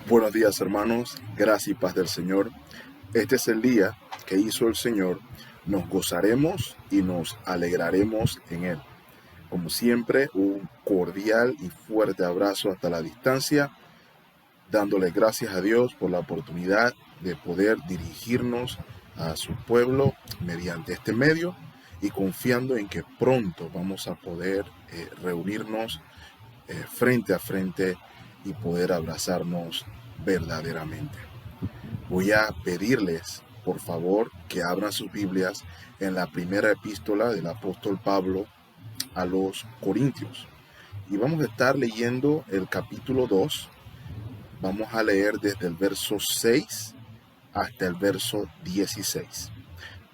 Buenos días, hermanos, gracia y paz del Señor. Este es el día que hizo el Señor. Nos gozaremos y nos alegraremos en Él. Como siempre, un cordial y fuerte abrazo hasta la distancia, dándole gracias a Dios por la oportunidad de poder dirigirnos a su pueblo mediante este medio y confiando en que pronto vamos a poder reunirnos frente a frente y poder abrazarnos verdaderamente. Voy a pedirles, por favor, que abran sus Biblias en la primera epístola del apóstol Pablo a los Corintios. Y vamos a estar leyendo el capítulo 2. Vamos a leer desde el verso 6 hasta el verso 16.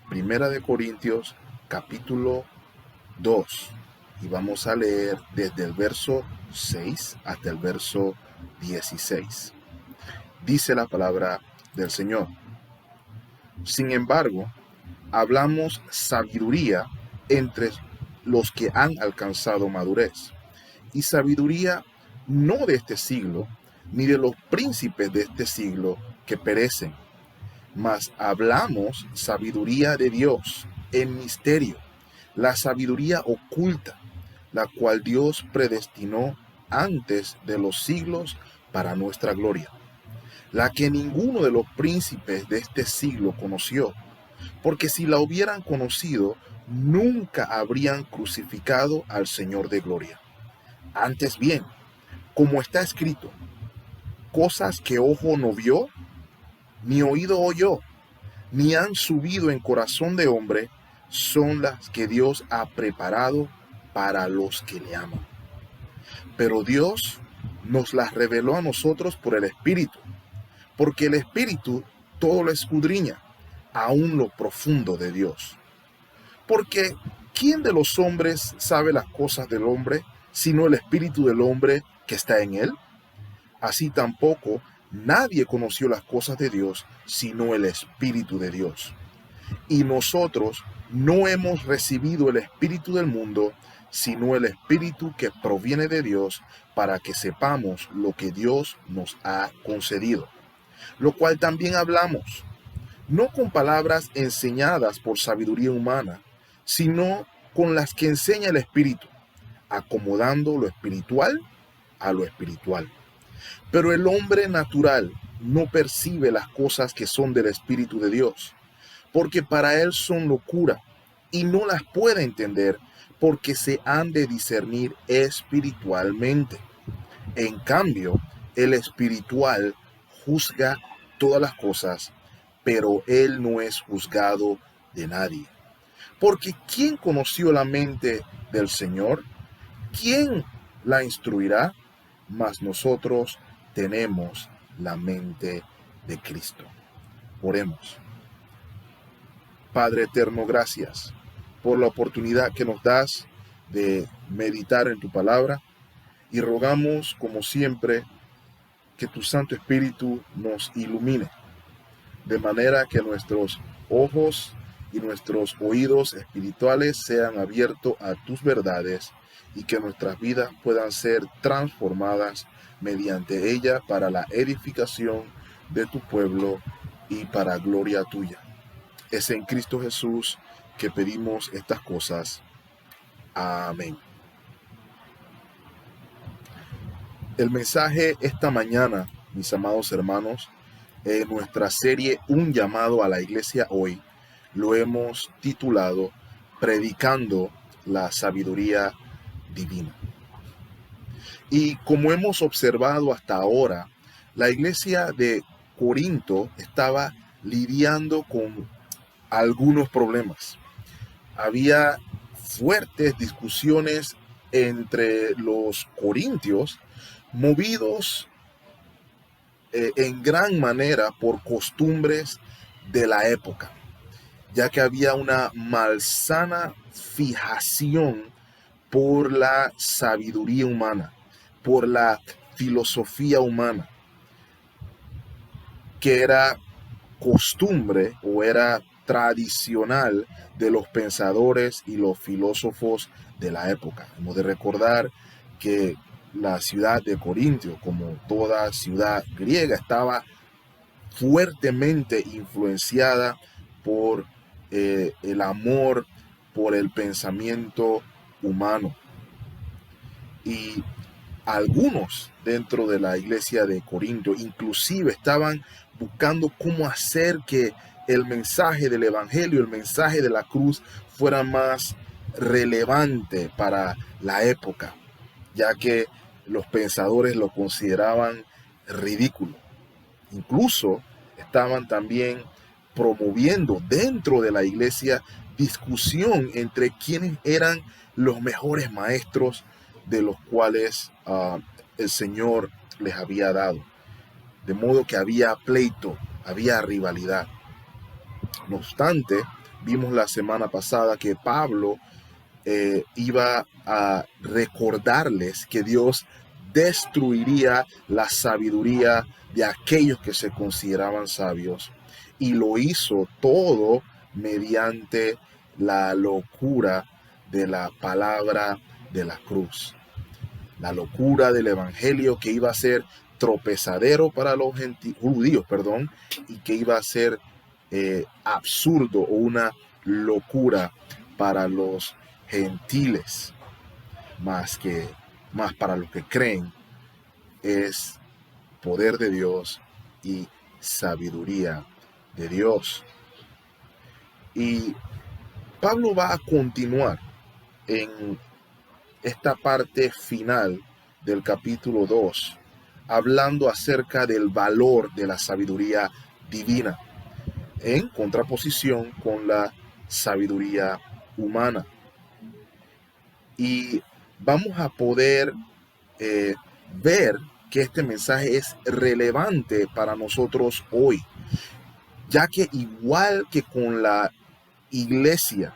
Primera de Corintios, capítulo 2. Y vamos a leer desde el verso 6 hasta el verso 16. Dice la palabra del Señor. Sin embargo, hablamos sabiduría entre los que han alcanzado madurez, y sabiduría no de este siglo, ni de los príncipes de este siglo que perecen, mas hablamos sabiduría de Dios en misterio, la sabiduría oculta, la cual Dios predestinó antes de los siglos para nuestra gloria, la que ninguno de los príncipes de este siglo conoció, porque si la hubieran conocido, nunca habrían crucificado al Señor de gloria. Antes bien, como está escrito, cosas que ojo no vio, ni oído oyó, ni han subido en corazón de hombre, son las que Dios ha preparado para los que le aman. Pero Dios nos las reveló a nosotros por el Espíritu, porque el Espíritu todo lo escudriña, aún lo profundo de Dios. Porque ¿quién de los hombres sabe las cosas del hombre, sino el Espíritu del hombre que está en él? Así tampoco nadie conoció las cosas de Dios, sino el Espíritu de Dios. Y nosotros no hemos recibido el Espíritu del mundo, sino el Espíritu que proviene de Dios, para que sepamos lo que Dios nos ha concedido. Lo cual también hablamos, no con palabras enseñadas por sabiduría humana, sino con las que enseña el Espíritu, acomodando lo espiritual a lo espiritual. Pero el hombre natural no percibe las cosas que son del Espíritu de Dios, porque para él son locura, y no las puede entender, porque se han de discernir espiritualmente. En cambio, el espiritual juzga todas las cosas, pero él no es juzgado de nadie. Porque ¿quién conoció la mente del Señor? ¿Quién la instruirá? Mas nosotros tenemos la mente de Cristo. Oremos. Padre eterno, gracias por la oportunidad que nos das de meditar en tu palabra, y rogamos, como siempre, que tu Santo Espíritu nos ilumine, de manera que nuestros ojos y nuestros oídos espirituales sean abiertos a tus verdades, y que nuestras vidas puedan ser transformadas mediante ella para la edificación de tu pueblo y para gloria tuya. Es en Cristo Jesús que pedimos estas cosas. Amén. El mensaje esta mañana, mis amados hermanos, en nuestra serie Un llamado a la iglesia hoy, lo hemos titulado Predicando la sabiduría divina. Y como hemos observado hasta ahora, la iglesia de Corinto estaba lidiando con algunos problemas. Había fuertes discusiones entre los corintios, movidos en gran manera por costumbres de la época, ya que había una malsana fijación por la sabiduría humana, por la filosofía humana, que era costumbre o era tradicional de los pensadores y los filósofos de la época. Hemos de recordar que la ciudad de Corintio, como toda ciudad griega, estaba fuertemente influenciada por el amor, por el pensamiento humano. Y algunos dentro de la iglesia de Corinto inclusive estaban buscando cómo hacer que el mensaje del evangelio, el mensaje de la cruz, fuera más relevante para la época, ya que los pensadores lo consideraban ridículo. Incluso estaban también promoviendo dentro de la iglesia discusión entre quiénes eran los mejores maestros de los cuales el Señor les había dado. De modo que había pleito, había rivalidad. No obstante, vimos la semana pasada que Pablo iba a recordarles que Dios destruiría la sabiduría de aquellos que se consideraban sabios, y lo hizo todo mediante la locura de la palabra de la cruz, la locura del evangelio, que iba a ser tropezadero para los judíos, y que iba a ser absurdo o una locura para los gentiles, más para los que creen. Es poder de Dios y sabiduría de Dios. Y Pablo va a continuar en esta parte final del capítulo 2, hablando acerca del valor de la sabiduría divina, en contraposición con la sabiduría humana. Y vamos a poder ver que este mensaje es relevante para nosotros hoy, ya que igual que con la iglesia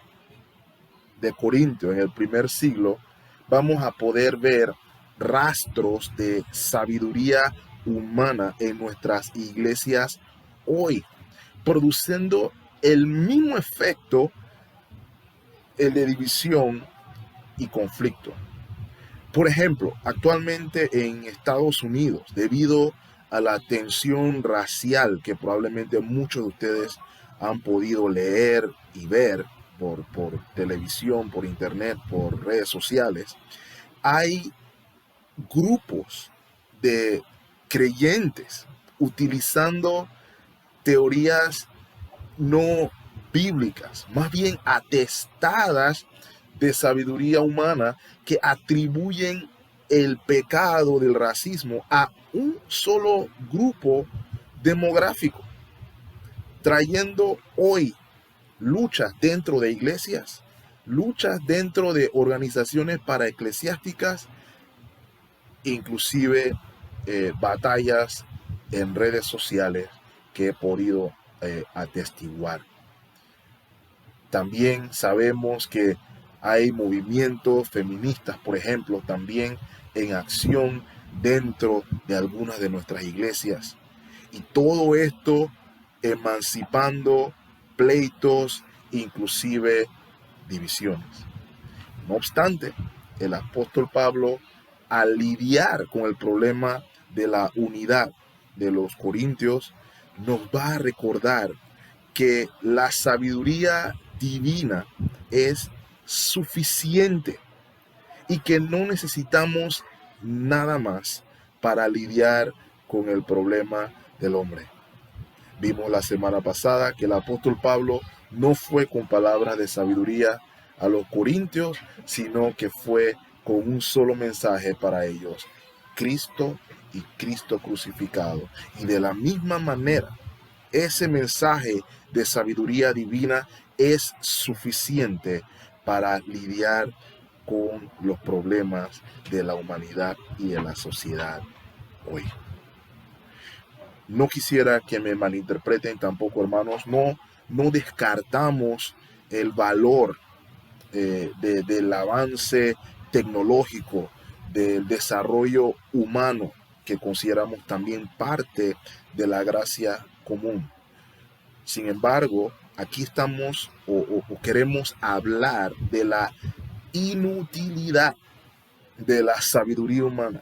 de Corinto en el primer siglo, vamos a poder ver rastros de sabiduría humana en nuestras iglesias hoy, produciendo el mismo efecto, el de división y conflicto. Por ejemplo, actualmente en Estados Unidos, debido a la tensión racial que probablemente muchos de ustedes han podido leer y ver por televisión, por internet, por redes sociales, hay grupos de creyentes utilizando teorías no bíblicas, más bien atestadas de sabiduría humana, que atribuyen el pecado del racismo a un solo grupo demográfico, trayendo hoy luchas dentro de iglesias, luchas dentro de organizaciones paraeclesiásticas, inclusive batallas en redes sociales que he podido atestiguar. También sabemos que hay movimientos feministas, por ejemplo, también en acción dentro de algunas de nuestras iglesias. Y todo esto emancipando pleitos, inclusive divisiones. No obstante, el apóstol Pablo, al lidiar con el problema de la unidad de los corintios, nos va a recordar que la sabiduría divina es suficiente y que no necesitamos nada más para lidiar con el problema del hombre. Vimos la semana pasada que el apóstol Pablo no fue con palabras de sabiduría a los corintios, sino que fue con un solo mensaje para ellos: Cristo y Cristo crucificado. Y de la misma manera, ese mensaje de sabiduría divina es suficiente para lidiar con los problemas de la humanidad y de la sociedad hoy. No quisiera que me malinterpreten tampoco, hermanos. No descartamos el valor del avance tecnológico, del desarrollo humano, que consideramos también parte de la gracia común. Sin embargo, aquí estamos o queremos hablar de la inutilidad de la sabiduría humana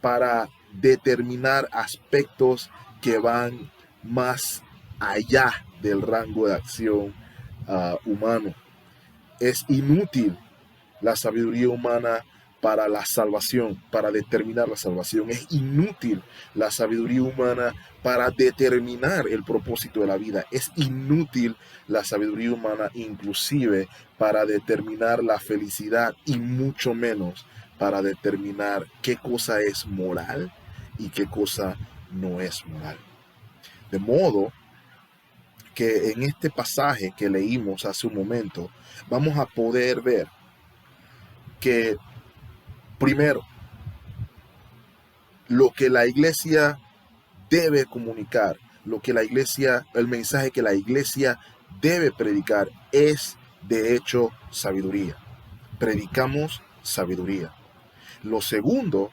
para determinar aspectos que van más allá del rango de acción humano. Es inútil la sabiduría humana para la salvación, para determinar la salvación. Es inútil la sabiduría humana para determinar el propósito de la vida. Es inútil la sabiduría humana inclusive para determinar la felicidad y mucho menos para determinar qué cosa es moral y qué cosa no es moral. De modo que en este pasaje que leímos hace un momento, vamos a poder ver que primero, lo que la iglesia debe comunicar, el mensaje que la iglesia debe predicar es de hecho sabiduría. Predicamos sabiduría. Lo segundo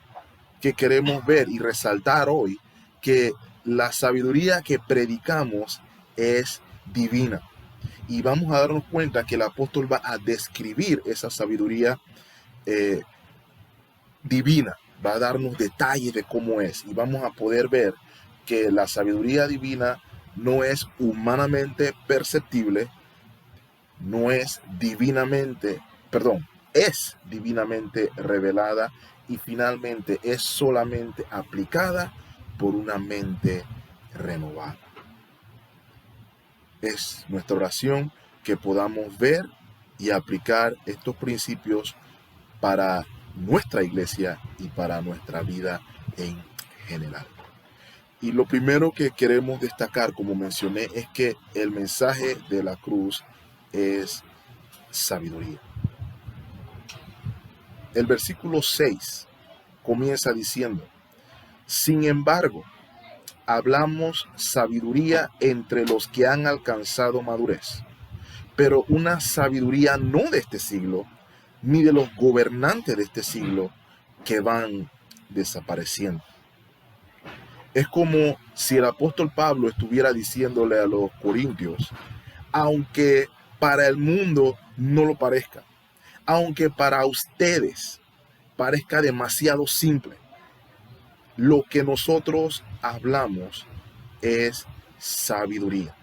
que queremos ver y resaltar hoy, que la sabiduría que predicamos es divina. Y vamos a darnos cuenta que el apóstol va a describir esa sabiduría divina, va a darnos detalles de cómo es, y vamos a poder ver que la sabiduría divina no es humanamente perceptible, no es divinamente, perdón, es divinamente revelada y finalmente es solamente aplicada por una mente renovada. Es nuestra oración que podamos ver y aplicar estos principios para nuestra iglesia y para nuestra vida en general. Y lo primero que queremos destacar, como mencioné, es que el mensaje de la cruz es sabiduría. El versículo 6 comienza diciendo: sin embargo, hablamos sabiduría entre los que han alcanzado madurez, pero una sabiduría no de este siglo, ni de los gobernantes de este siglo que van desapareciendo. Es como si el apóstol Pablo estuviera diciéndole a los corintios, aunque para el mundo no lo parezca, aunque para ustedes parezca demasiado simple, lo que nosotros hablamos es sabiduría.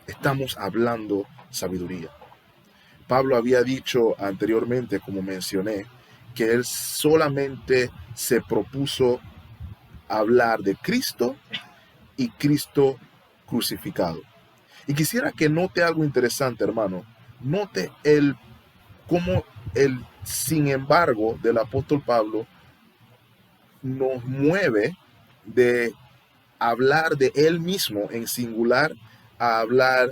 Estamos hablando sabiduría. Pablo había dicho anteriormente, como mencioné, que él solamente se propuso hablar de Cristo y Cristo crucificado. Y quisiera que note algo interesante, hermano. Note cómo el sin embargo del apóstol Pablo nos mueve de hablar de él mismo en singular a hablar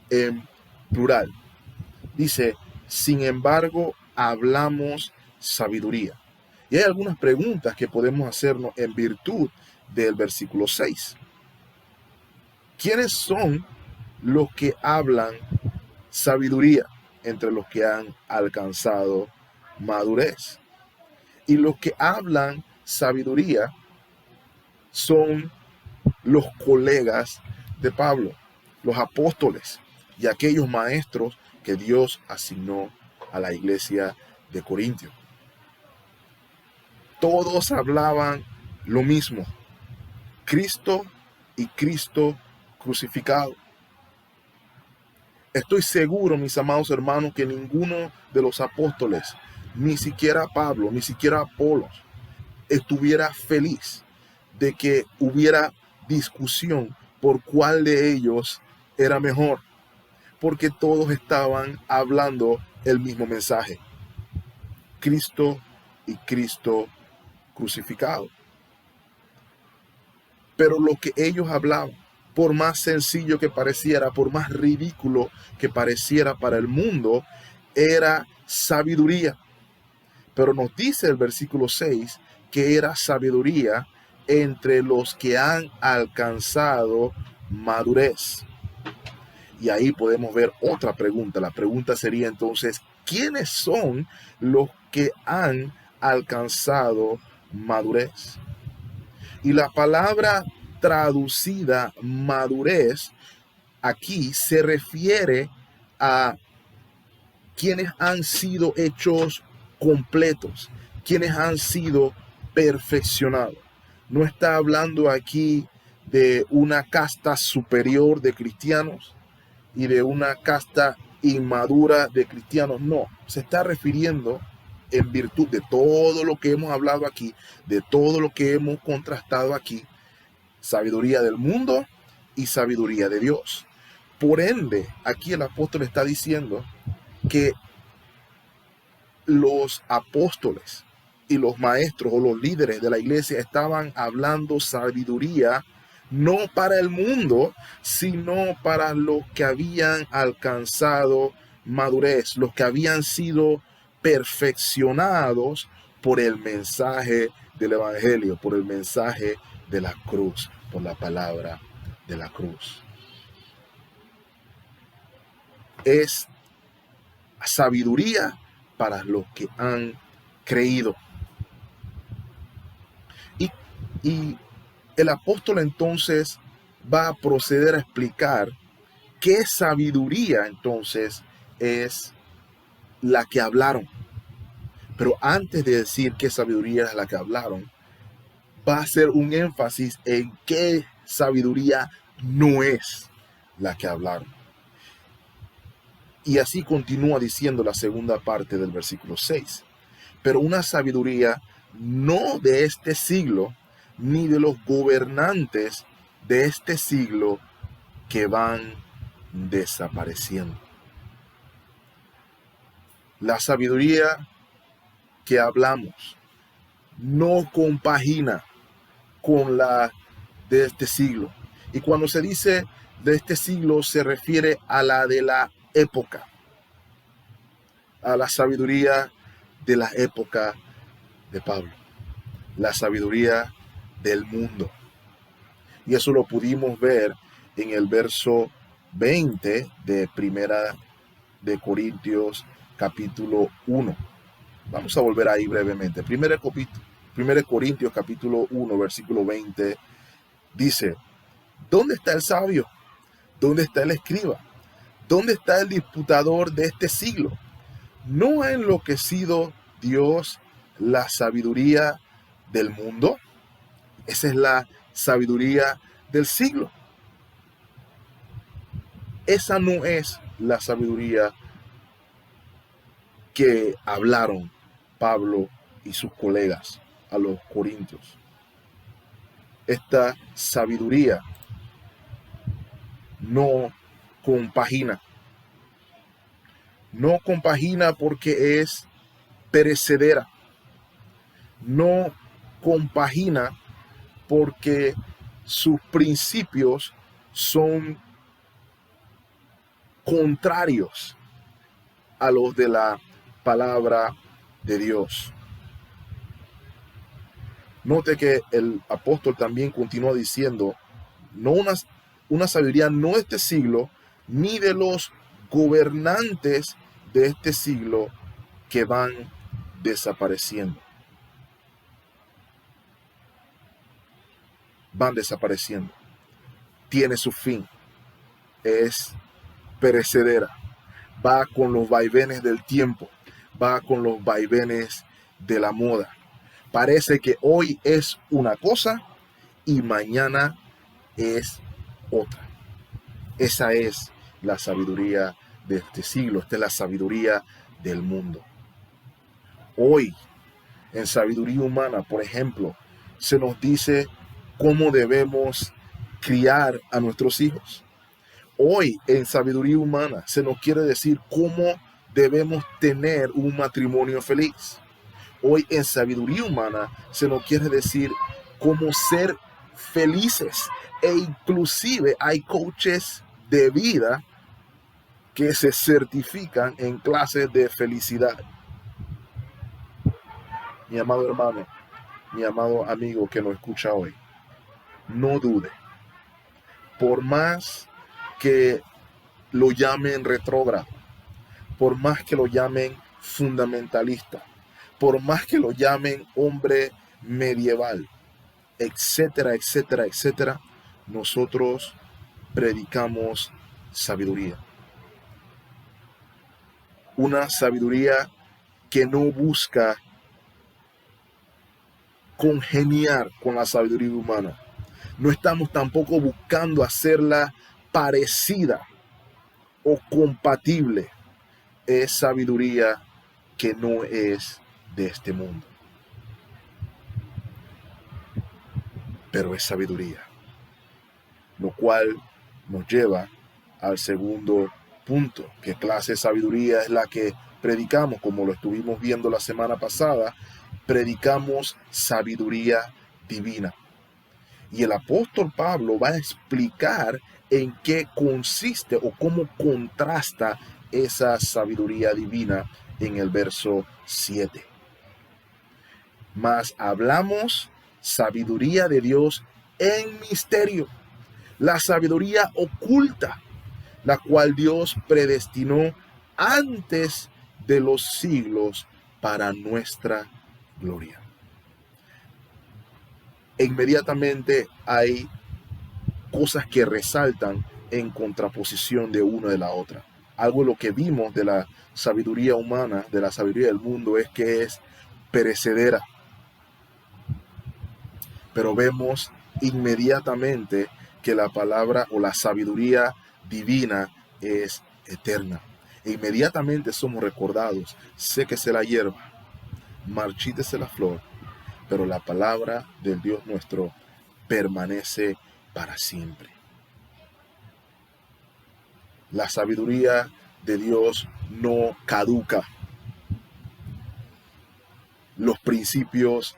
en plural. Dice, sin embargo, hablamos sabiduría. Y hay algunas preguntas que podemos hacernos en virtud del versículo 6. ¿Quiénes son los que hablan sabiduría entre los que han alcanzado madurez? Y los que hablan sabiduría son los colegas de Pablo, los apóstoles y aquellos maestros que Dios asignó a la iglesia de Corintio. Todos hablaban lo mismo: Cristo y Cristo crucificado. Estoy seguro, mis amados hermanos, que ninguno de los apóstoles, ni siquiera Pablo, ni siquiera Apolos, estuviera feliz de que hubiera discusión por cuál de ellos era mejor, porque todos estaban hablando el mismo mensaje: Cristo y Cristo crucificado. Pero lo que ellos hablaban, por más sencillo que pareciera, por más ridículo que pareciera para el mundo, era sabiduría. Pero nos dice el versículo 6 que era sabiduría entre los que han alcanzado madurez. Y ahí podemos ver otra pregunta. La pregunta sería entonces, ¿quiénes son los que han alcanzado madurez? Y la palabra traducida madurez aquí se refiere a quienes han sido hechos completos, quienes han sido perfeccionados. No está hablando aquí de una casta superior de cristianos y de una casta inmadura de cristianos. No, se está refiriendo en virtud de todo lo que hemos hablado aquí, de todo lo que hemos contrastado aquí, sabiduría del mundo y sabiduría de Dios. Por ende, aquí el apóstol está diciendo que los apóstoles y los maestros o los líderes de la iglesia estaban hablando sabiduría no para el mundo, sino para los que habían alcanzado madurez, los que habían sido perfeccionados por el mensaje del evangelio, por el mensaje de la cruz, por la palabra de la cruz. Es sabiduría para los que han creído. Y el apóstol entonces va a proceder a explicar qué sabiduría entonces es la que hablaron. Pero antes de decir qué sabiduría es la que hablaron, va a hacer un énfasis en qué sabiduría no es la que hablaron. Y así continúa diciendo la segunda parte del versículo 6. Pero una sabiduría no de este siglo, ni de los gobernantes de este siglo que van desapareciendo. La sabiduría que hablamos no compagina con la de este siglo. Y cuando se dice de este siglo se refiere a la de la época, a la sabiduría de la época de Pablo, la sabiduría del mundo. Y eso lo pudimos ver en el verso 20 de Primera de Corintios capítulo 1. Vamos a volver ahí brevemente. Primera Corintios capítulo 1 versículo 20 dice: ¿dónde está el sabio? ¿Dónde está el escriba? ¿Dónde está el disputador de este siglo? ¿No ha enloquecido Dios la sabiduría del mundo? Esa es la sabiduría del siglo. Esa no es la sabiduría que hablaron Pablo y sus colegas a los corintios. Esta sabiduría no compagina. No compagina porque es perecedera. No compagina porque sus principios son contrarios a los de la palabra de Dios. Note que el apóstol también continúa diciendo, no una sabiduría no de este siglo, ni de los gobernantes de este siglo que van desapareciendo. Van desapareciendo. Tiene su fin. Es perecedera. Va con los vaivenes del tiempo. Va con los vaivenes de la moda. Parece que hoy es una cosa y mañana es otra. Esa es la sabiduría de este siglo. Esta es la sabiduría del mundo. Hoy, en sabiduría humana, por ejemplo, se nos dice cómo debemos criar a nuestros hijos. Hoy, en sabiduría humana, se nos quiere decir cómo debemos tener un matrimonio feliz. Hoy, en sabiduría humana, se nos quiere decir cómo ser felices. E inclusive hay coaches de vida que se certifican en clases de felicidad. Mi amado hermano, mi amado amigo que nos escucha hoy, no dude. Por más que lo llamen retrógrado, por más que lo llamen fundamentalista, por más que lo llamen hombre medieval, etcétera, etcétera, etcétera, nosotros predicamos sabiduría. Una sabiduría que no busca congeniar con la sabiduría humana. No estamos tampoco buscando hacerla parecida o compatible. Es sabiduría que no es de este mundo, pero es sabiduría, lo cual nos lleva al segundo punto. ¿Qué clase de sabiduría es la que predicamos? Como lo estuvimos viendo la semana pasada, predicamos sabiduría divina. Y el apóstol Pablo va a explicar en qué consiste o cómo contrasta esa sabiduría divina en el verso 7. Mas hablamos sabiduría de Dios en misterio, la sabiduría oculta, la cual Dios predestinó antes de los siglos para nuestra gloria. E inmediatamente hay cosas que resaltan en contraposición de una de la otra. Algo de lo que vimos de la sabiduría humana, de la sabiduría del mundo, es que es perecedera. Pero vemos inmediatamente que la palabra o la sabiduría divina es eterna. E inmediatamente somos recordados: séquese la hierba, marchítese la flor, pero la palabra del Dios nuestro permanece para siempre. La sabiduría de Dios no caduca. Los principios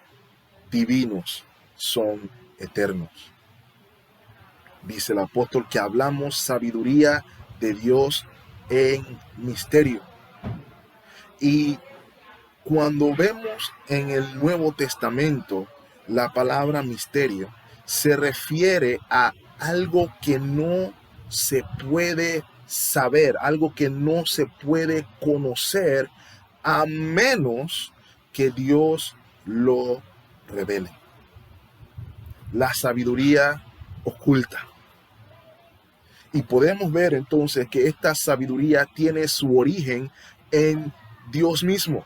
divinos son eternos. Dice el apóstol que hablamos sabiduría de Dios en misterio. Y cuando vemos en el Nuevo Testamento la palabra misterio, se refiere a algo que no se puede saber, algo que no se puede conocer, a menos que Dios lo revele. La sabiduría oculta. Y podemos ver entonces que esta sabiduría tiene su origen en Dios mismo.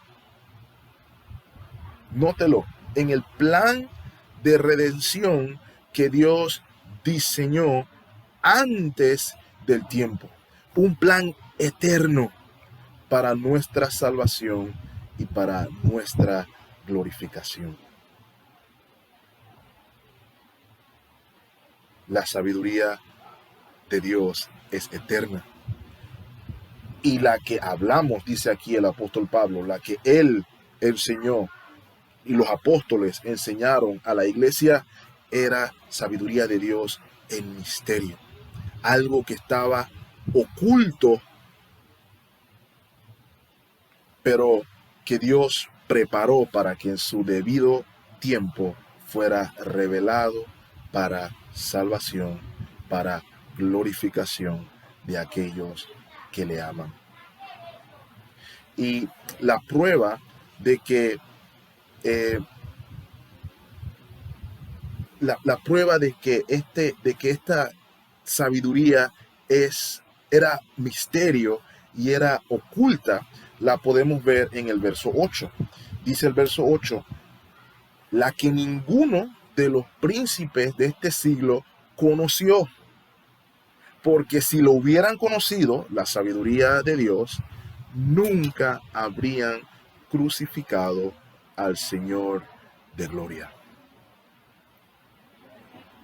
Nótelo, en el plan de redención que Dios diseñó antes del tiempo. Un plan eterno para nuestra salvación y para nuestra glorificación. La sabiduría de Dios es eterna. Y la que hablamos, dice aquí el apóstol Pablo, la que Él enseñó y los apóstoles enseñaron a la iglesia, era sabiduría de Dios en misterio. Algo que estaba oculto, pero que Dios preparó para que en su debido tiempo fuera revelado para salvación, para glorificación de aquellos que le aman. Y la prueba de que la prueba de que esta sabiduría era misterio y era oculta, la podemos ver en el verso 8. Dice el verso 8: la que ninguno de los príncipes de este siglo conoció, porque si lo hubieran conocido, la sabiduría de Dios, nunca habrían crucificado al Señor de gloria.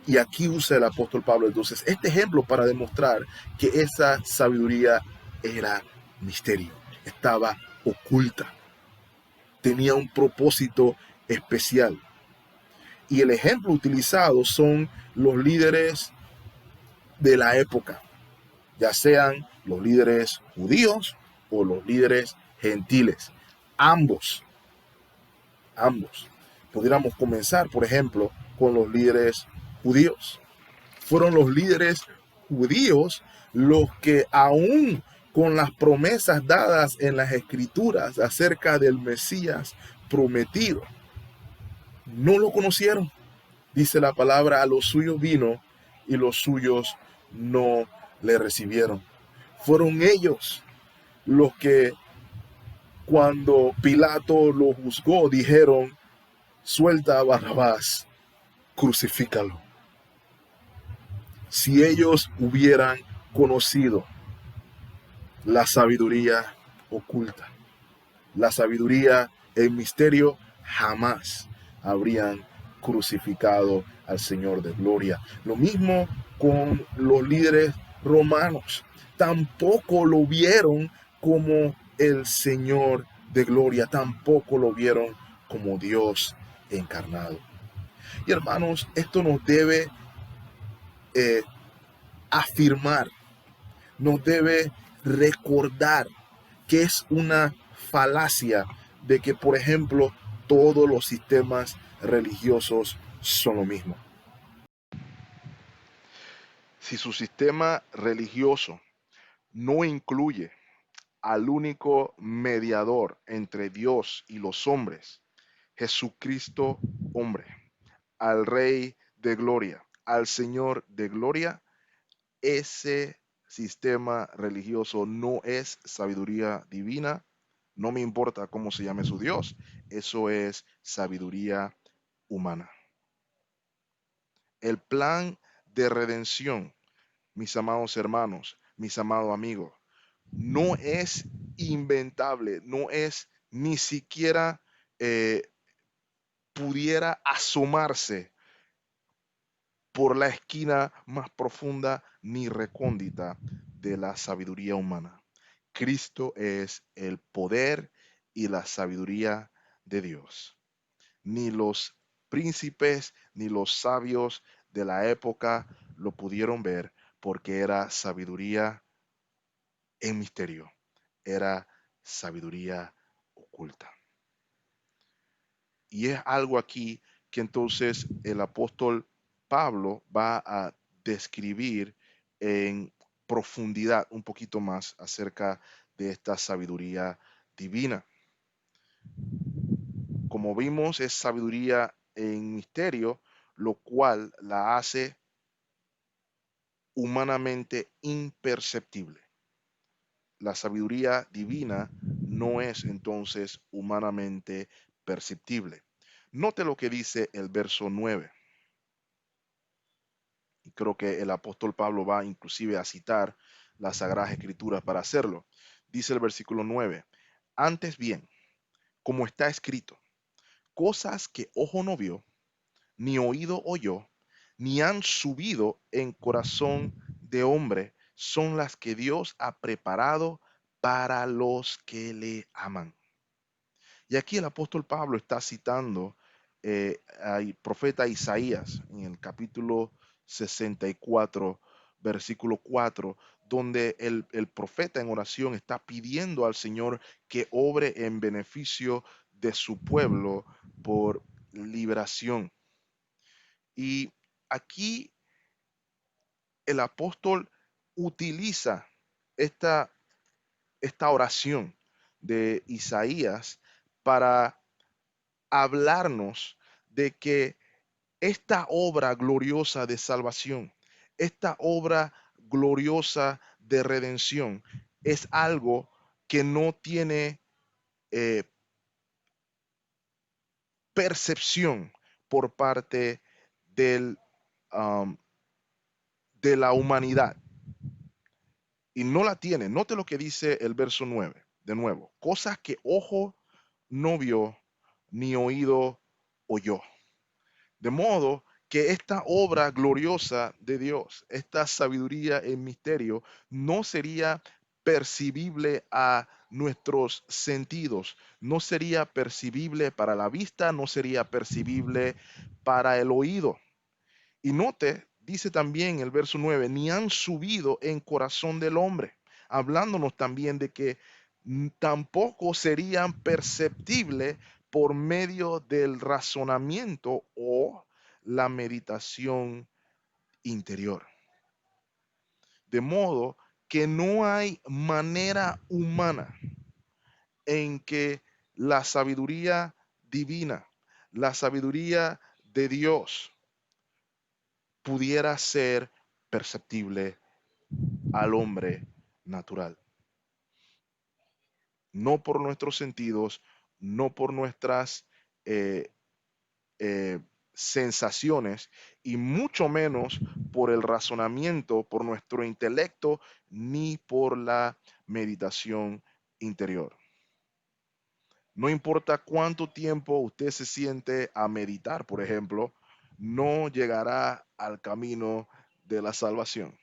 Y aquí usa el apóstol Pablo entonces este ejemplo para demostrar que esa sabiduría era misterio, estaba oculta, tenía un propósito especial. Y el ejemplo utilizado son los líderes de la época, ya sean los líderes judíos o los líderes gentiles. Ambos. Pudiéramos comenzar, por ejemplo, con los líderes judíos. Fueron los líderes judíos los que, aún con las promesas dadas en las escrituras acerca del Mesías prometido, no lo conocieron. Dice la palabra: a los suyos vino y los suyos no le recibieron. Fueron ellos los que, cuando Pilato lo juzgó, dijeron: Suelta a Barrabás, crucifícalo. Si ellos hubieran conocido la sabiduría oculta, la sabiduría en misterio, jamás habrían crucificado al Señor de gloria. Lo mismo con los líderes romanos. Tampoco lo vieron como el Señor de gloria, tampoco lo vieron como Dios encarnado. Y hermanos, esto nos debe eh, afirmar, nos debe recordar que es una falacia de que, por ejemplo, todos los sistemas religiosos son lo mismo. Si su sistema religioso no incluye al único mediador entre Dios y los hombres, Jesucristo hombre, al Rey de gloria, al Señor de gloria, ese sistema religioso no es sabiduría divina, no me importa cómo se llame su Dios, eso es sabiduría humana. El plan de redención, mis amados hermanos, mis amados amigos, no es inventable, no es ni siquiera eh, pudiera asomarse por la esquina más profunda ni recóndita de la sabiduría humana. Cristo es el poder y la sabiduría de Dios. Ni los príncipes ni los sabios de la época lo pudieron ver porque era sabiduría en misterio, era sabiduría oculta. Y es algo aquí que entonces el apóstol Pablo va a describir en profundidad un poquito más acerca de esta sabiduría divina. Como vimos, es sabiduría en misterio, lo cual la hace humanamente imperceptible. La sabiduría divina no es entonces humanamente perceptible. Note lo que dice el verso 9. Y creo que el apóstol Pablo va inclusive a citar las Sagradas Escrituras para hacerlo. Dice el versículo 9, antes bien, como está escrito, cosas que ojo no vio, ni oído oyó, ni han subido en corazón de hombre, son las que Dios ha preparado para los que le aman. Y aquí el apóstol Pablo está citando al profeta Isaías en el capítulo 64, versículo 4, donde el profeta en oración está pidiendo al Señor que obre en beneficio de su pueblo por liberación. Y aquí el apóstol utiliza esta, esta oración de Isaías para hablarnos de que esta obra gloriosa de salvación, esta obra gloriosa de redención, es algo que no tiene eh, percepción por parte del, um, de la humanidad. Y no la tiene. Note lo que dice el verso 9, de nuevo. Cosas que ojo no vio, ni oído oyó. De modo que esta obra gloriosa de Dios, esta sabiduría en misterio, no sería percibible a nuestros sentidos, no sería percibible para la vista, no sería percibible para el oído. Y note, dice también el verso 9, ni han subido en corazón del hombre, hablándonos también de que tampoco serían perceptibles por medio del razonamiento o la meditación interior. De modo que no hay manera humana en que la sabiduría divina, la sabiduría de Dios, pudiera ser perceptible al hombre natural. No por nuestros sentidos, no por nuestras eh, sensaciones y mucho menos por el razonamiento, por nuestro intelecto, ni por la meditación interior. No importa cuánto tiempo usted se siente a meditar, por ejemplo, no llegará al camino de la salvación.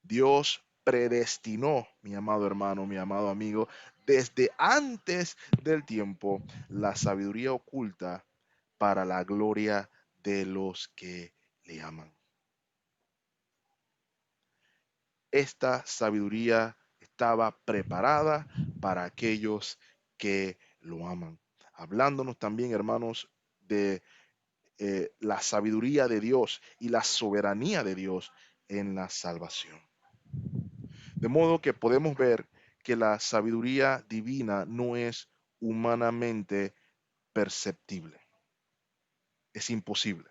Dios predestinó, mi amado hermano, mi amado amigo, desde antes del tiempo, la sabiduría oculta para la gloria de los que le aman. Esta sabiduría estaba preparada para aquellos que lo aman. Hablándonos también, hermanos, de la sabiduría de Dios y la soberanía de Dios en la salvación. De modo que podemos ver que la sabiduría divina no es humanamente perceptible. Es imposible.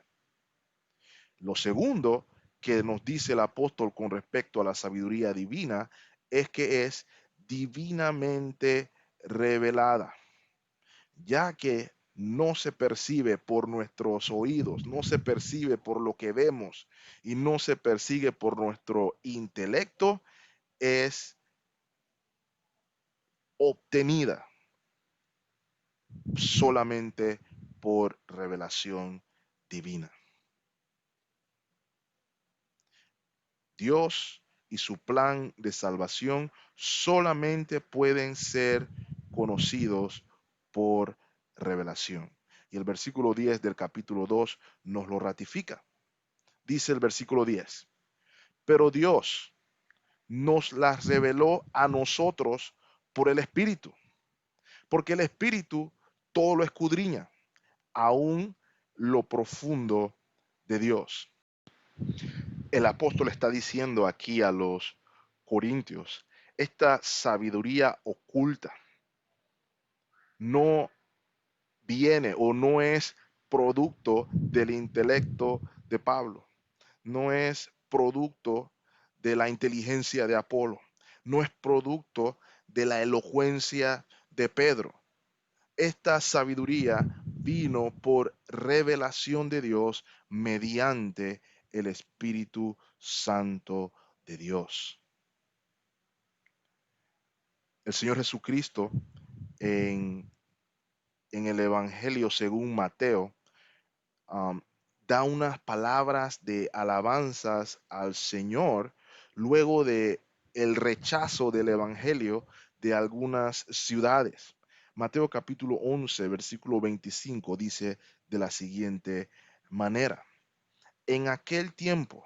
Lo segundo que nos dice el apóstol con respecto a la sabiduría divina es que es divinamente revelada, ya que no se percibe por nuestros oídos, no se percibe por lo que vemos y no se percibe por nuestro intelecto, es obtenida solamente por revelación divina. Dios y su plan de salvación solamente pueden ser conocidos por revelación. Y el versículo 10 del capítulo 2 nos lo ratifica. Dice el versículo 10, pero Dios nos las reveló a nosotros por el Espíritu, porque el Espíritu todo lo escudriña, aún lo profundo de Dios. El apóstol está diciendo aquí a los corintios, esta sabiduría oculta no viene o no es producto del intelecto de Pablo, no es producto de la inteligencia de Apolo, no es producto de la elocuencia de Pedro. Esta sabiduría vino por revelación de Dios mediante el Espíritu Santo de Dios. El Señor Jesucristo en, en el Evangelio según Mateo um, da unas palabras de alabanzas al Señor luego de el rechazo del Evangelio de algunas ciudades. Mateo capítulo 11, versículo 25 dice de la siguiente manera. En aquel tiempo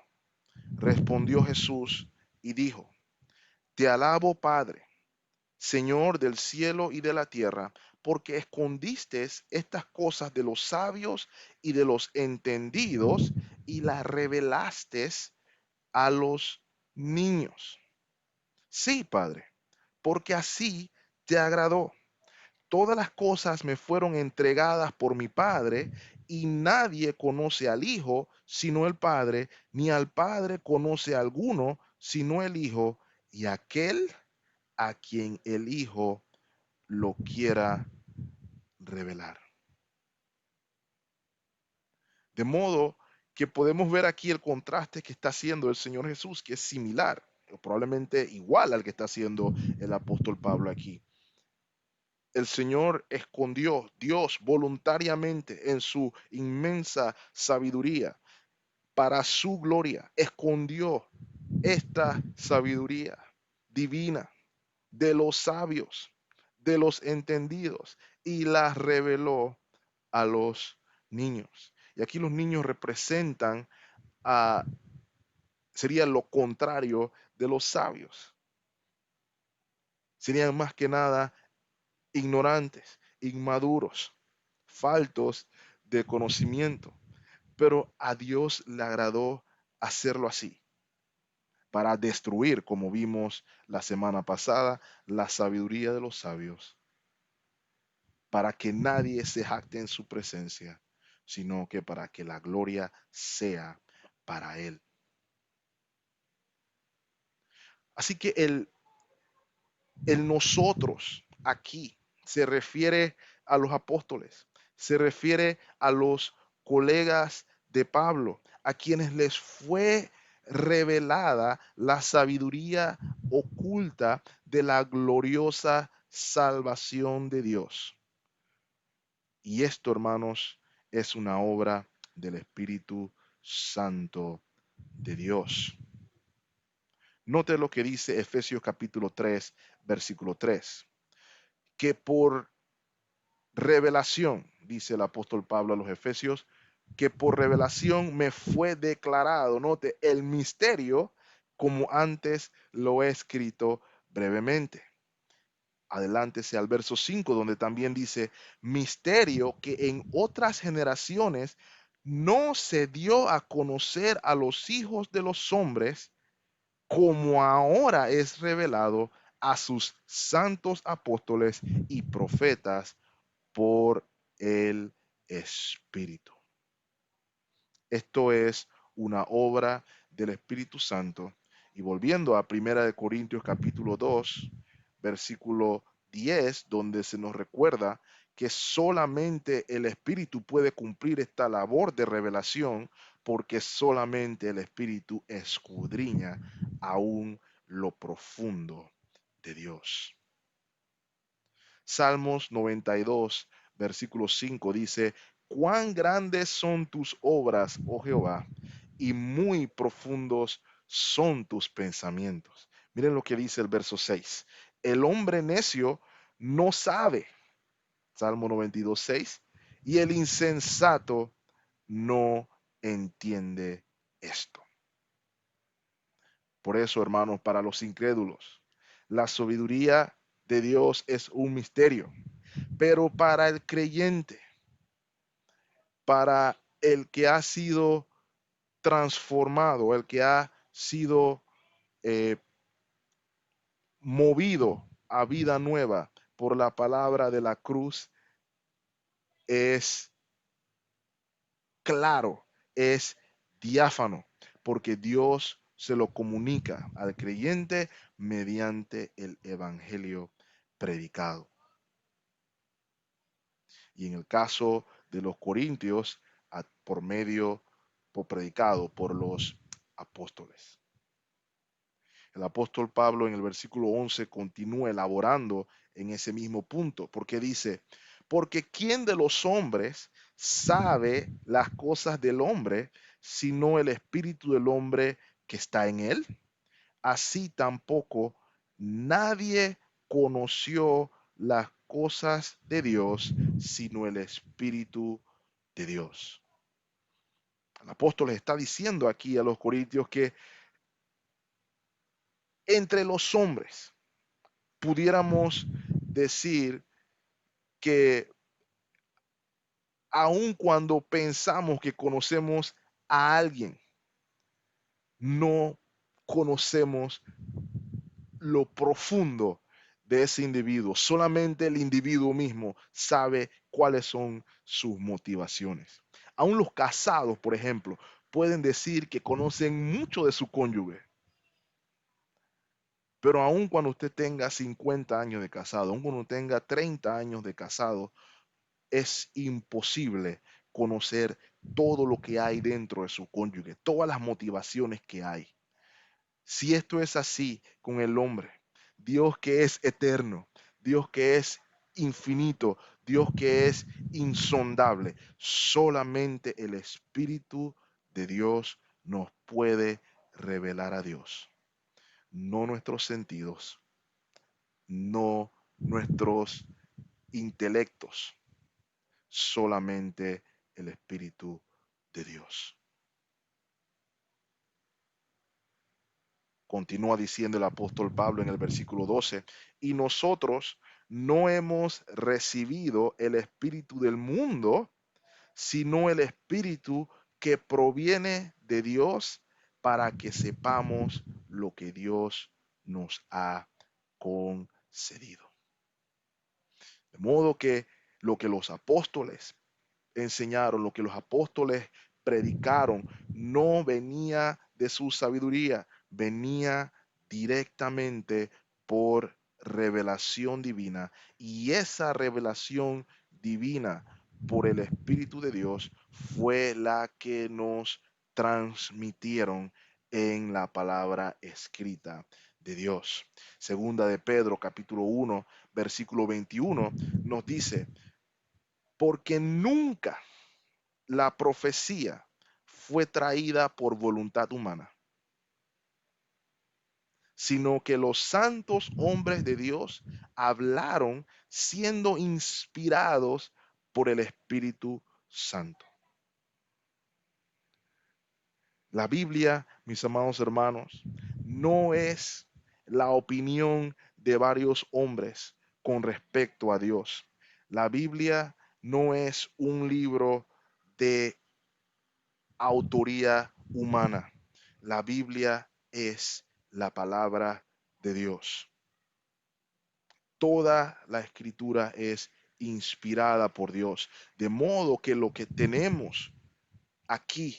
respondió Jesús y dijo, te alabo, Padre, Señor del cielo y de la tierra, porque escondiste estas cosas de los sabios y de los entendidos y las revelaste a los niños. Sí, Padre, porque así te agradó. Todas las cosas me fueron entregadas por mi Padre, y nadie conoce al Hijo sino el Padre, ni al Padre conoce a alguno sino el Hijo, y aquel a quien el Hijo lo quiera revelar. De modo que podemos ver aquí el contraste que está haciendo el Señor Jesús, que es similar, o probablemente igual al que está haciendo el apóstol Pablo aquí. El Señor escondió, Dios voluntariamente en su inmensa sabiduría, para su gloria, escondió esta sabiduría divina de los sabios, de los entendidos, y la reveló a los niños. Y aquí los niños representan a, sería lo contrario de los sabios. Serían más que nada ignorantes, inmaduros, faltos de conocimiento. Pero a Dios le agradó hacerlo así, para destruir, como vimos la semana pasada, la sabiduría de los sabios, para que nadie se jacte en su presencia, sino que para que la gloria sea para Él. Así que el nosotros aquí se refiere a los apóstoles, se refiere a los colegas de Pablo, a quienes les fue revelada la sabiduría oculta de la gloriosa salvación de Dios. Y esto, hermanos, es una obra del Espíritu Santo de Dios. Note lo que dice Efesios capítulo 3, versículo 3, que por revelación, dice el apóstol Pablo a los Efesios, que por revelación me fue declarado, note, el misterio como antes lo he escrito brevemente. Adelántese al verso 5, donde también dice, misterio que en otras generaciones no se dio a conocer a los hijos de los hombres, como ahora es revelado a sus santos apóstoles y profetas por el Espíritu. Esto es una obra del Espíritu Santo. Y volviendo a Primera de Corintios capítulo 2, versículo 10, donde se nos recuerda que solamente el Espíritu puede cumplir esta labor de revelación, porque solamente el Espíritu escudriña aún lo profundo de Dios. Salmos 92, versículo 5 dice, cuán grandes son tus obras, oh Jehová, y muy profundos son tus pensamientos. Miren lo que dice el verso 6. El hombre necio no sabe, Salmo 92, 6, y el insensato no entiende esto. Por eso, hermanos, para los incrédulos, la sabiduría de Dios es un misterio. Pero para el creyente, para el que ha sido transformado, el que ha sido eh, movido a vida nueva por la palabra de la cruz, es claro, es diáfano, porque Dios se lo comunica al creyente mediante el evangelio predicado. Y en el caso de los corintios, por medio, por predicado por los apóstoles. El apóstol Pablo en el versículo 11 continúa elaborando en ese mismo punto, porque dice, porque ¿quién de los hombres sabe las cosas del hombre, sino el espíritu del hombre que está en él? Así tampoco nadie conoció las cosas de Dios, sino el Espíritu de Dios. El apóstol está diciendo aquí a los corintios que entre los hombres pudiéramos decir que aun cuando pensamos que conocemos a alguien, no conocemos lo profundo de ese individuo. Solamente el individuo mismo sabe cuáles son sus motivaciones. Aún los casados, por ejemplo, pueden decir que conocen mucho de su cónyuge. Pero aun cuando usted tenga 50 años de casado, aun cuando tenga 30 años de casado, es imposible conocer todo lo que hay dentro de su cónyuge, todas las motivaciones que hay. Si esto es así con el hombre, Dios que es eterno, Dios que es infinito, Dios que es insondable, solamente el Espíritu de Dios nos puede revelar a Dios, no nuestros sentidos, no nuestros intelectos, solamente el Espíritu de Dios. Continúa diciendo el apóstol Pablo en el versículo 12, y nosotros no hemos recibido el espíritu del mundo, sino el espíritu que proviene de Dios para que sepamos lo que Dios nos ha concedido. De modo que lo que los apóstoles enseñaron, lo que los apóstoles predicaron, no venía de su sabiduría, venía directamente por revelación divina. Y esa revelación divina por el Espíritu de Dios fue la que nos transmitieron en la palabra escrita de Dios. Segunda de Pedro, capítulo 1, versículo 21, nos dice, porque nunca la profecía fue traída por voluntad humana, sino que los santos hombres de Dios hablaron siendo inspirados por el Espíritu Santo. La Biblia, mis amados hermanos, no es la opinión de varios hombres con respecto a Dios. La Biblia no es un libro de autoría humana. La Biblia es la palabra de Dios. Toda la escritura es inspirada por Dios, de modo que lo que tenemos aquí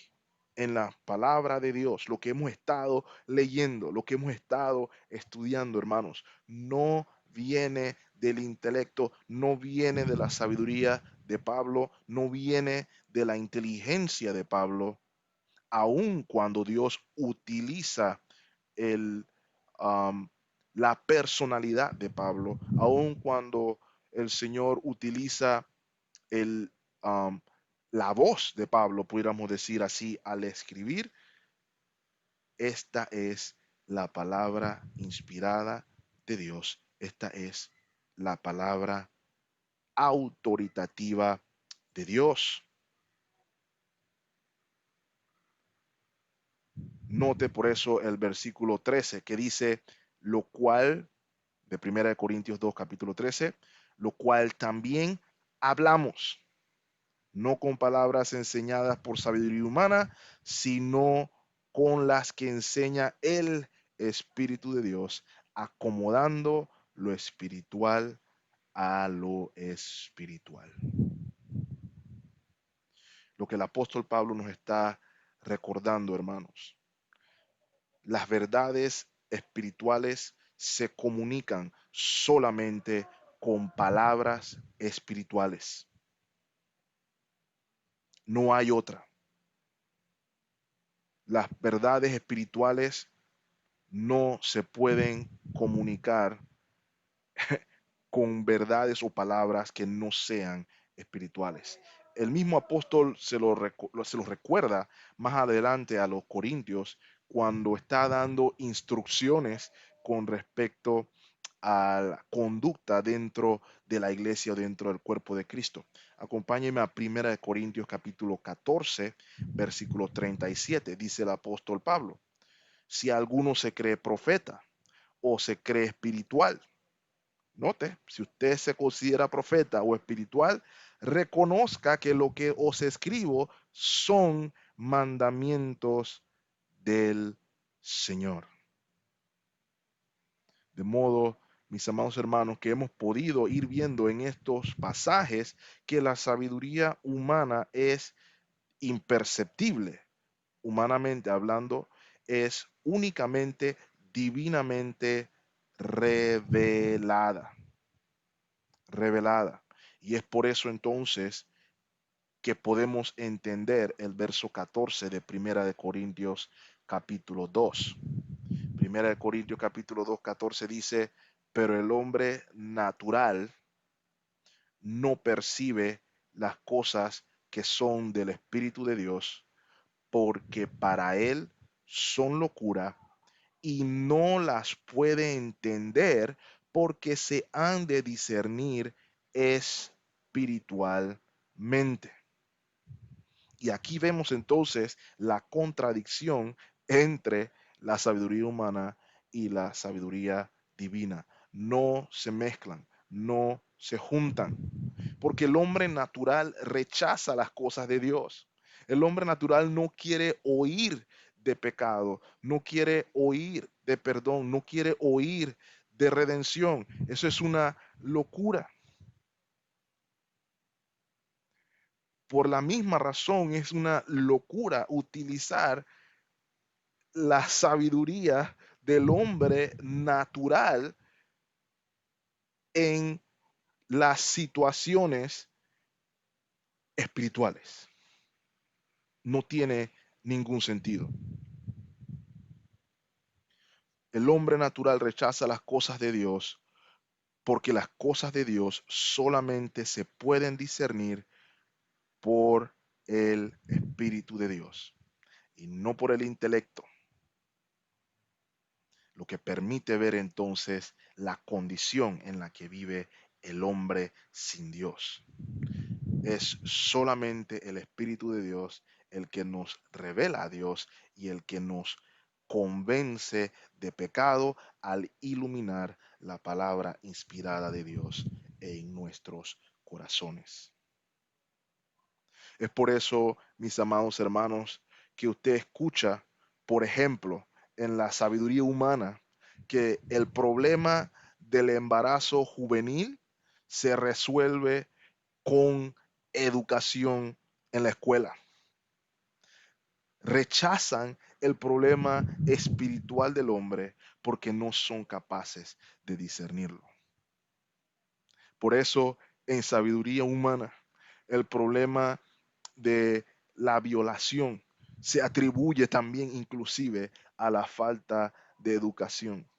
en la palabra de Dios, lo que hemos estado leyendo, lo que hemos estado estudiando, hermanos, no viene del intelecto, no viene de la sabiduría de Pablo, no viene de la inteligencia de Pablo, aun cuando Dios utiliza el, um, la personalidad de Pablo, aun cuando el Señor utiliza el, um, la voz de Pablo, pudiéramos decir así, al escribir, esta es la palabra inspirada de Dios. Esta es la palabra autoritativa de Dios. Note por eso el versículo 13 que dice, lo cual, de 1 Corintios 2, capítulo 13, lo cual también hablamos, no con palabras enseñadas por sabiduría humana, sino con las que enseña el Espíritu de Dios, acomodando lo espiritual a lo espiritual. Lo que el apóstol Pablo nos está recordando, hermanos, las verdades espirituales se comunican solamente con palabras espirituales. No hay otra. Las verdades espirituales no se pueden comunicar con verdades o palabras que no sean espirituales. El mismo apóstol se lo recuerda más adelante a los corintios cuando está dando instrucciones con respecto a la conducta dentro de la iglesia o dentro del cuerpo de Cristo. Acompáñenme a 1 Corintios capítulo 14, versículo 37. Dice el apóstol Pablo, si alguno se cree profeta o se cree espiritual, note, si usted se considera profeta o espiritual, reconozca que lo que os escribo son mandamientos del Señor. De modo, mis amados hermanos, que hemos podido ir viendo en estos pasajes que la sabiduría humana es imperceptible, humanamente hablando, es únicamente divinamente revelada. Revelada. Y es por eso entonces que podemos entender el verso 14 de Primera de Corintios capítulo 2. Primera de Corintios capítulo 2, 14 dice, pero el hombre natural no percibe las cosas que son del Espíritu de Dios, porque para él son locura y no las puede entender porque se han de discernir espiritualmente. Y aquí vemos entonces la contradicción entre la sabiduría humana y la sabiduría divina. No se mezclan, no se juntan, porque el hombre natural rechaza las cosas de Dios. El hombre natural no quiere oír de pecado, no quiere oír de perdón, no quiere oír de redención. Eso es una locura. Por la misma razón es una locura utilizar la sabiduría del hombre natural en las situaciones espirituales. No tiene ningún sentido. El hombre natural rechaza las cosas de Dios porque las cosas de Dios solamente se pueden discernir por el Espíritu de Dios y no por el intelecto, lo que permite ver entonces la condición en la que vive el hombre sin Dios. Es solamente el Espíritu de Dios el que nos revela a Dios y el que nos convence de pecado al iluminar la palabra inspirada de Dios en nuestros corazones. Es por eso, mis amados hermanos, que usted escucha, por ejemplo, en la sabiduría humana, que el problema del embarazo juvenil se resuelve con educación en la escuela. Rechazan el problema espiritual del hombre porque no son capaces de discernirlo. Por eso, en sabiduría humana, el problema de la violación se atribuye también inclusive a la falta de educación,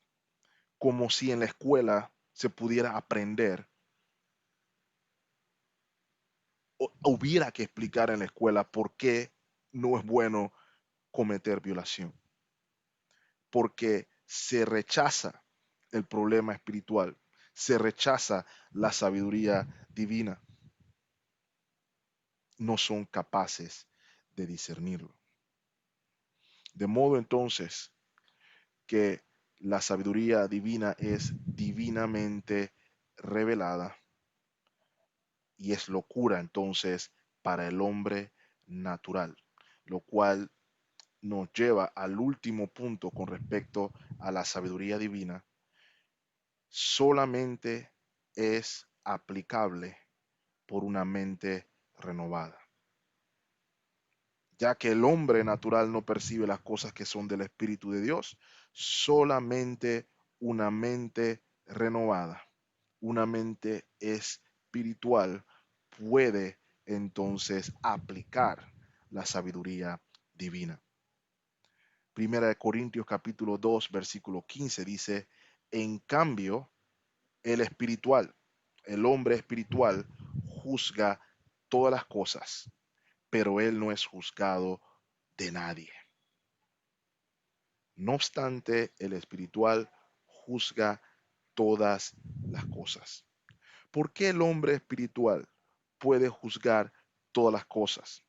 como si en la escuela se pudiera aprender o hubiera que explicar en la escuela por qué no es bueno cometer violación, porque se rechaza el problema espiritual, se rechaza la sabiduría divina, no son capaces de discernirlo. De modo entonces que la sabiduría divina es divinamente revelada y es locura entonces para el hombre natural, lo cual nos lleva al último punto con respecto a la sabiduría divina. Solamente es aplicable por una mente renovada, ya que el hombre natural no percibe las cosas que son del Espíritu de Dios. Solamente una mente renovada, una mente espiritual puede entonces aplicar la sabiduría divina. Primera de Corintios capítulo 2 versículo 15 dice, en cambio, el espiritual, el hombre espiritual juzga todas las cosas, pero él no es juzgado de nadie. No obstante, el espiritual juzga todas las cosas. ¿Por qué el hombre espiritual puede juzgar todas las cosas?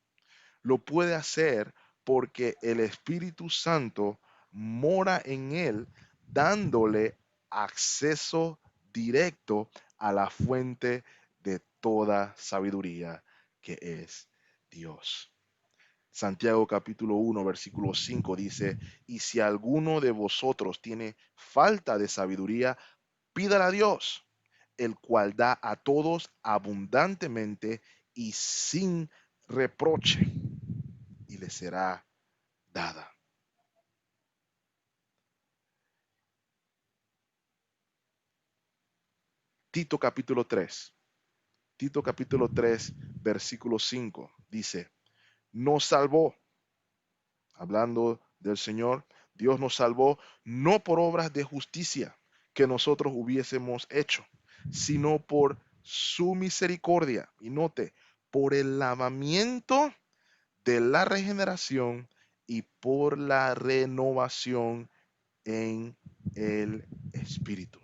Lo puede hacer porque el Espíritu Santo mora en él, dándole acceso directo a la fuente de toda sabiduría, que es Dios. Santiago capítulo 1, versículo 5 dice, y si alguno de vosotros tiene falta de sabiduría, pídala a Dios, el cual da a todos abundantemente y sin reproche, y le será dada. Tito capítulo 3. Tito capítulo 3, versículo 5 dice, nos salvó, hablando del Señor, Dios nos salvó no por obras de justicia que nosotros hubiésemos hecho, sino por su misericordia. Y note, por el lavamiento de la regeneración y por la renovación en el Espíritu.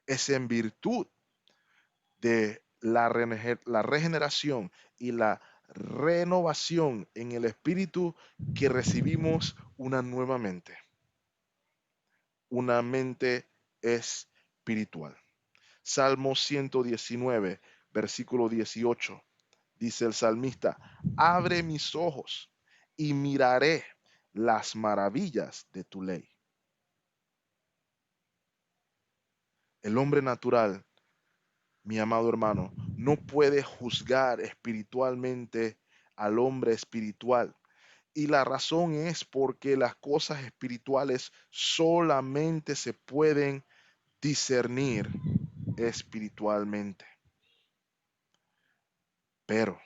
Es en virtud de la regeneración y la renovación en el Espíritu que recibimos una mente espiritual. Salmo 119, versículo 18, dice el salmista, abre mis ojos y miraré las maravillas de tu ley. El hombre natural, mi amado hermano, no puede juzgar espiritualmente al hombre espiritual. Y la razón es porque las cosas espirituales solamente se pueden discernir espiritualmente. pero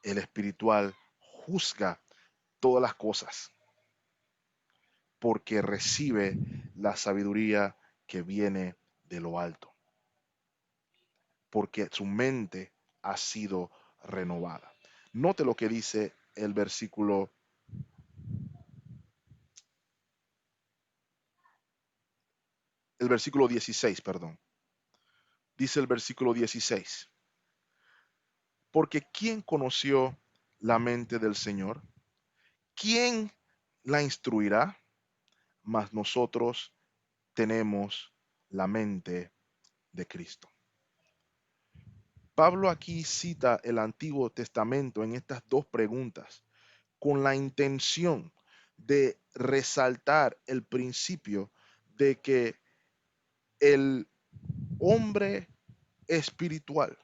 el espiritual juzga todas las cosas porque recibe la sabiduría que viene de lo alto, porque su mente ha sido renovada. Note lo que dice el versículo 16, perdón. Dice el versículo 16, porque ¿quién conoció la mente del Señor? ¿Quién la instruirá? Mas nosotros tenemos la mente de Cristo. Pablo aquí cita el Antiguo Testamento en estas dos preguntas con la intención de resaltar el principio de que el hombre espiritual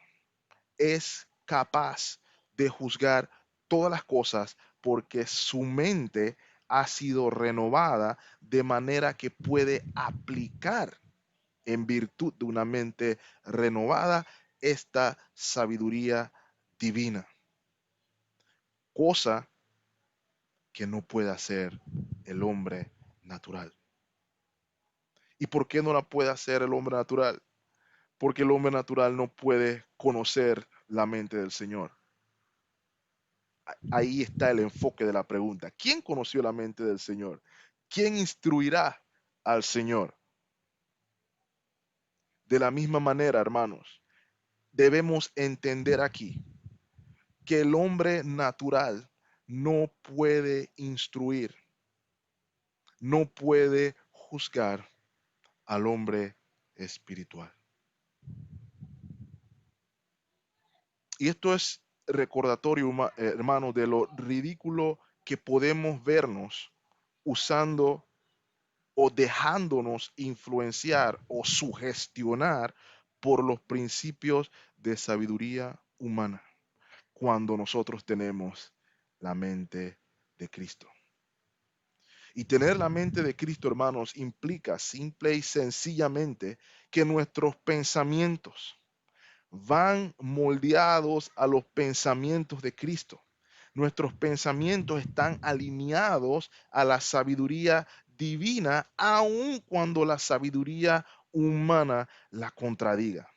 es capaz de juzgar todas las cosas porque su mente ha sido renovada de manera que puede aplicar en virtud de una mente renovada esta sabiduría divina, cosa que no puede hacer el hombre natural. ¿Y por qué no la puede hacer el hombre natural? Porque el hombre natural no puede conocer la mente del Señor. Ahí está el enfoque de la pregunta. ¿Quién conoció la mente del Señor? ¿Quién instruirá al Señor? De la misma manera, hermanos, debemos entender aquí que el hombre natural no puede instruir, no puede juzgar al hombre espiritual. Y esto es recordatorio, hermano, de lo ridículo que podemos vernos usando o dejándonos influenciar o sugestionar por los principios de sabiduría humana cuando nosotros tenemos la mente de Cristo. Y tener la mente de Cristo, hermanos, implica simple y sencillamente que nuestros pensamientos van moldeados a los pensamientos de Cristo. Nuestros pensamientos están alineados a la sabiduría divina, aun cuando la sabiduría humana la contradiga.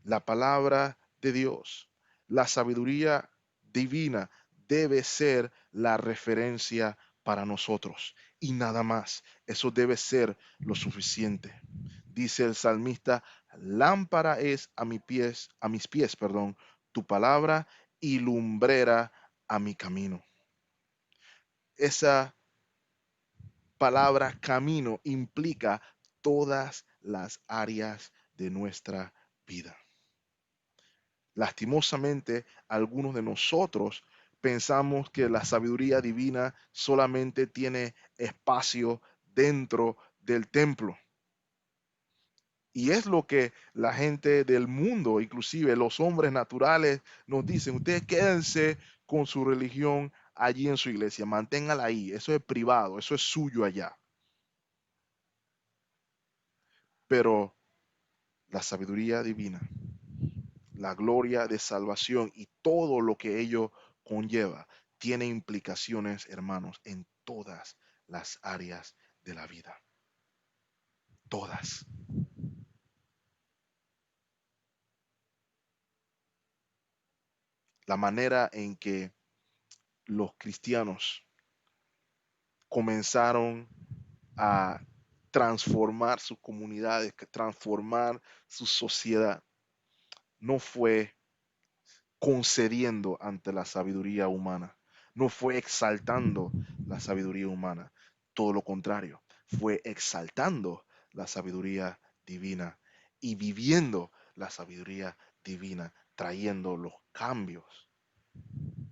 La palabra de Dios, la sabiduría divina debe ser la referencia para nosotros y nada más. Eso debe ser lo suficiente. Dice el salmista, lámpara es a mis pies, perdón, tu palabra y lumbrera a mi camino. Esa palabra camino implica todas las áreas de nuestra vida. Lastimosamente, algunos de nosotros pensamos que la sabiduría divina solamente tiene espacio dentro del templo. Y es lo que la gente del mundo, inclusive los hombres naturales, nos dicen. Ustedes quédense con su religión allí en su iglesia, manténgala ahí. Eso es privado, eso es suyo allá. Pero la sabiduría divina, la gloria de salvación y todo lo que ello conlleva, tiene implicaciones, hermanos, en todas las áreas de la vida. Todas. La manera en que los cristianos comenzaron a transformar sus comunidades, transformar su sociedad, no fue concediendo ante la sabiduría humana, no fue exaltando la sabiduría humana, todo lo contrario, fue exaltando la sabiduría divina y viviendo la sabiduría divina, trayendo los cambios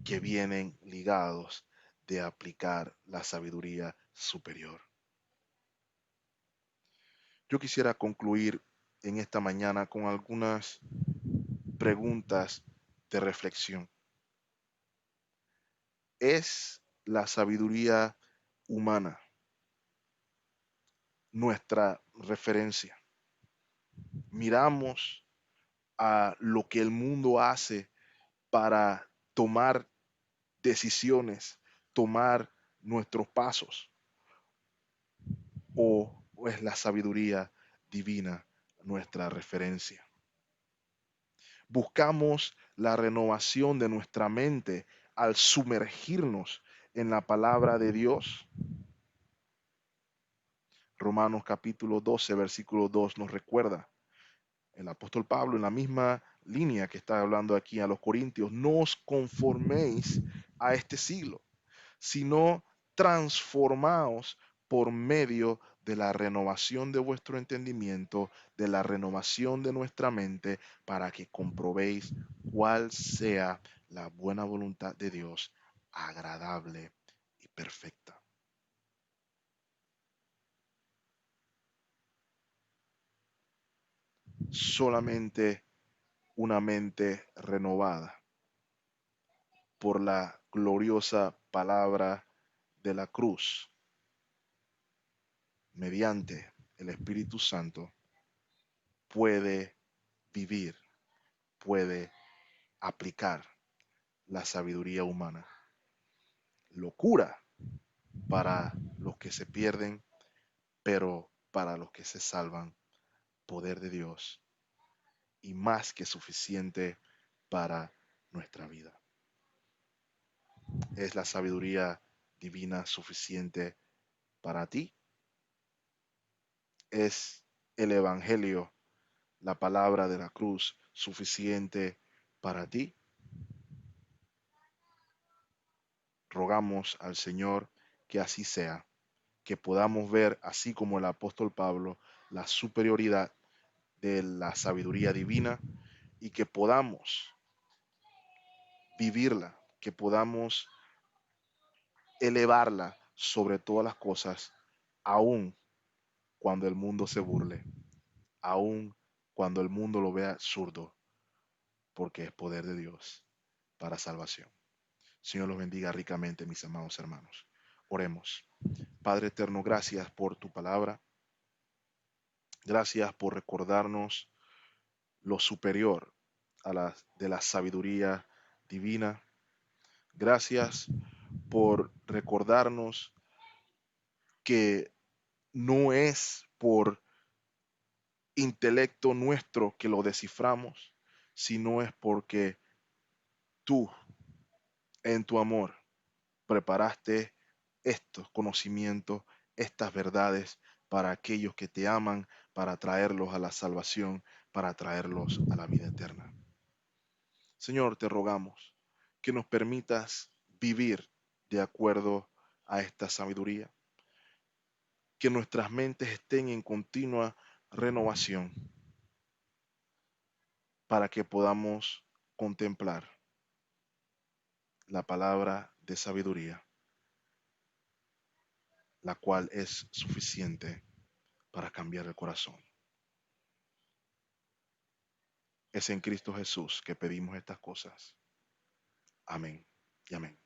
que vienen ligados de aplicar la sabiduría superior. Yo quisiera concluir en esta mañana con algunas preguntas de reflexión. ¿Es la sabiduría humana nuestra referencia? miramos a lo que el mundo hace para tomar decisiones, tomar nuestros pasos, o es la sabiduría divina nuestra referencia. Buscamos la renovación de nuestra mente al sumergirnos en la palabra de Dios. Romanos capítulo 12, versículo 2 nos recuerda, el apóstol Pablo en la misma línea que está hablando aquí a los corintios, no os conforméis a este siglo, sino transformaos por medio de la renovación de vuestro entendimiento, de la renovación de nuestra mente, para que comprobéis cuál sea la buena voluntad de Dios, agradable y perfecta. Solamente una mente renovada por la gloriosa palabra de la cruz, mediante el Espíritu Santo, puede vivir, puede aplicar la sabiduría humana. Locura para los que se pierden, pero para los que se salvan, poder de Dios y más que suficiente para nuestra vida. ¿Es la sabiduría divina suficiente para ti? ¿Es el Evangelio, la palabra de la cruz, suficiente para ti? Rogamos al Señor que así sea, que podamos ver, así como el apóstol Pablo, la superioridad de la sabiduría divina y que podamos vivirla, que podamos elevarla sobre todas las cosas, aun cuando el mundo se burle, aun cuando el mundo lo vea absurdo, porque es poder de Dios para salvación. Señor los bendiga ricamente, mis amados hermanos. Oremos. Padre eterno, gracias por tu palabra. Gracias por recordarnos lo superior de la sabiduría divina. Gracias por recordarnos que no es por intelecto nuestro que lo desciframos, sino es porque tú, en tu amor, preparaste estos conocimientos, estas verdades para aquellos que te aman, para traerlos a la salvación, para traerlos a la vida eterna. Señor, te rogamos que nos permitas vivir de acuerdo a esta sabiduría, que nuestras mentes estén en continua renovación para que podamos contemplar la palabra de sabiduría, la cual es suficiente para cambiar el corazón. Es en Cristo Jesús que pedimos estas cosas. Amén y amén.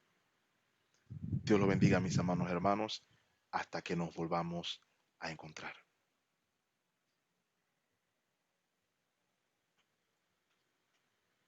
Dios lo bendiga, mis amados hermanos, hasta que nos volvamos a encontrar.